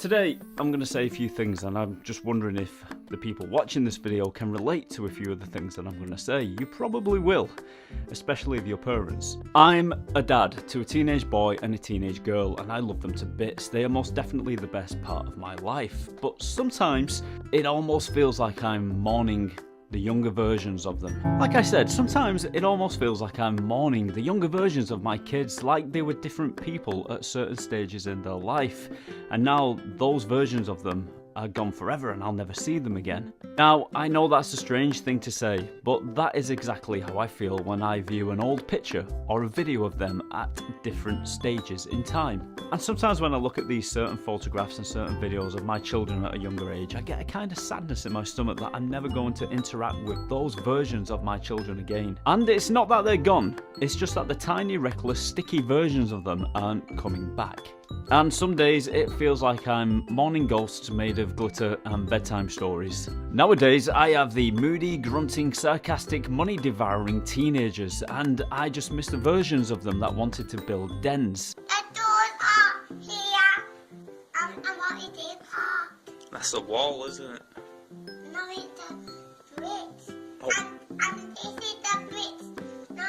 Today, I'm going to say a few things, and I'm just wondering if the people watching this video can relate to a few of the things that I'm going to say. You probably will, especially if you're parents. I'm a dad to a teenage boy and a teenage girl, and I love them to bits. They are most definitely the best part of my life, but sometimes it almost feels like I'm mourning the younger versions of them. Like I said, sometimes it almost feels like I'm mourning the younger versions of my kids, like they were different people at certain stages in their life, and now those versions of them are gone forever and I'll never see them again. Now, I know that's a strange thing to say, but that is exactly how I feel when I view an old picture or a video of them at different stages in time. And sometimes when I look at these certain photographs and certain videos of my children at a younger age, I get a kind of sadness in my stomach that I'm never going to interact with those versions of my children again. And it's not that they're gone, it's just that the tiny, reckless, sticky versions of them aren't coming back. And some days it feels like I'm mourning ghosts made of glitter and bedtime stories. Nowadays I have the moody, grunting, sarcastic, money-devouring teenagers, and I just miss the versions of them that wanted to build dens. That's a wall, isn't it? No, it's a bricks. And this is the bricks. No,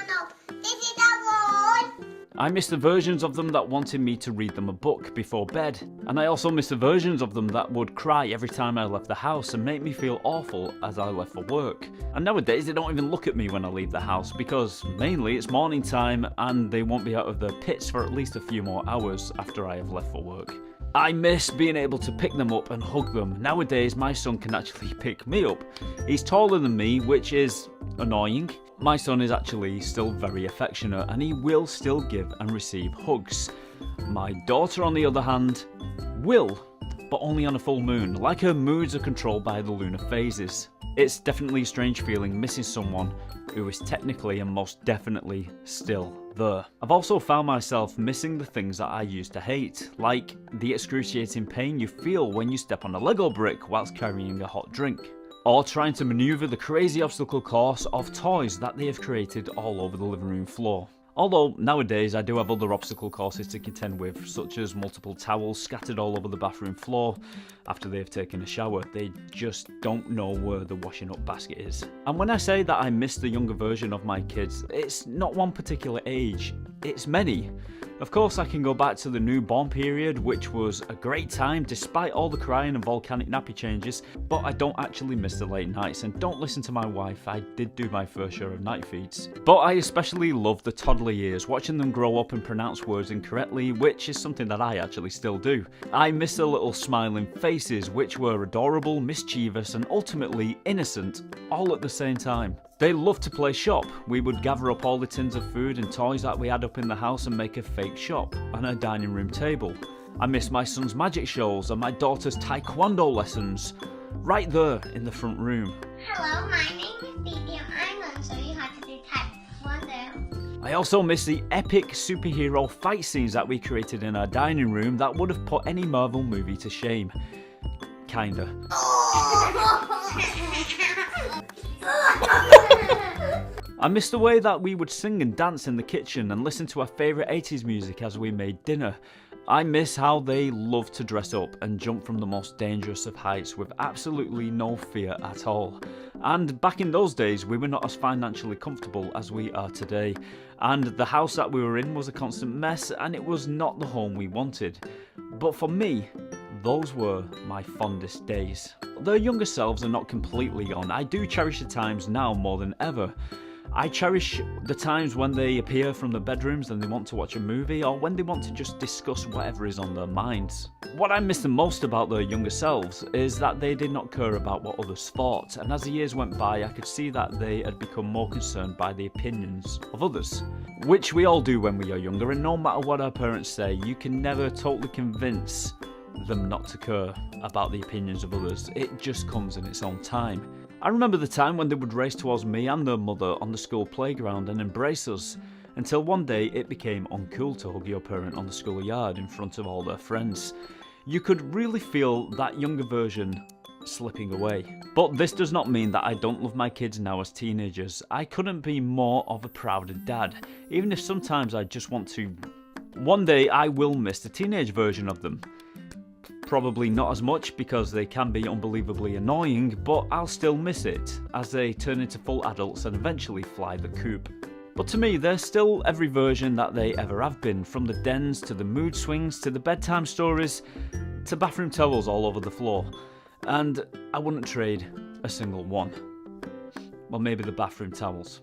this is the wall. I miss the versions of them that wanted me to read them a book before bed. And I also miss the versions of them that would cry every time I left the house and make me feel awful as I left for work. And nowadays they don't even look at me when I leave the house because mainly it's morning time and they won't be out of their pits for at least a few more hours after I have left for work. I miss being able to pick them up and hug them. Nowadays my son can actually pick me up. He's taller than me, which is annoying. My son is actually still very affectionate and he will still give and receive hugs. My daughter, on the other hand, will, but only on a full moon, like her moods are controlled by the lunar phases. It's definitely a strange feeling missing someone who is technically and most definitely still there. I've also found myself missing the things that I used to hate, like the excruciating pain you feel when you step on a Lego brick whilst carrying a hot drink, or trying to maneuver the crazy obstacle course of toys that they have created all over the living room floor. Although nowadays I do have other obstacle courses to contend with, such as multiple towels scattered all over the bathroom floor after they've taken a shower. They just don't know where the washing up basket is. And when I say that I miss the younger version of my kids, it's not one particular age, it's many. Of course I can go back to the newborn period, which was a great time despite all the crying and volcanic nappy changes, but I don't actually miss the late nights, and don't listen to my wife, I did do my fair share of night feeds. But I especially love the toddler years, watching them grow up and pronounce words incorrectly, which is something that I actually still do. I miss the little smiling faces, which were adorable, mischievous and ultimately innocent, all at the same time. They loved to play shop. We would gather up all the tins of food and toys that we had up in the house and make a fake shop on our dining room table. I miss my son's magic shows and my daughter's taekwondo lessons, right there in the front room. Hello, my name is Phoebe and I'm going to show you how to do taekwondo. I also miss the epic superhero fight scenes that we created in our dining room that would have put any Marvel movie to shame. Kinda. I miss the way that we would sing and dance in the kitchen and listen to our favourite 80s music as we made dinner. I miss how they loved to dress up and jump from the most dangerous of heights with absolutely no fear at all. And back in those days we were not as financially comfortable as we are today, and the house that we were in was a constant mess and it was not the home we wanted. But for me, those were my fondest days. Their younger selves are not completely gone. I do cherish the times now more than ever. I cherish the times when they appear from the bedrooms and they want to watch a movie, or when they want to just discuss whatever is on their minds. What I miss the most about their younger selves is that they did not care about what others thought, and as the years went by I could see that they had become more concerned by the opinions of others. Which we all do when we are younger, and no matter what our parents say, you can never totally convince them not to care about the opinions of others. It just comes in its own time. I remember the time when they would race towards me and their mother on the school playground and embrace us, until one day it became uncool to hug your parent on the schoolyard in front of all their friends. You could really feel that younger version slipping away. But this does not mean that I don't love my kids now as teenagers. I couldn't be more of a prouder dad, even if sometimes I just want to. One day I will miss the teenage version of them. Probably not as much because they can be unbelievably annoying, but I'll still miss it as they turn into full adults and eventually fly the coop. But to me, they're still every version that they ever have been, from the dens to the mood swings to the bedtime stories to bathroom towels all over the floor. And I wouldn't trade a single one. Well, maybe the bathroom towels.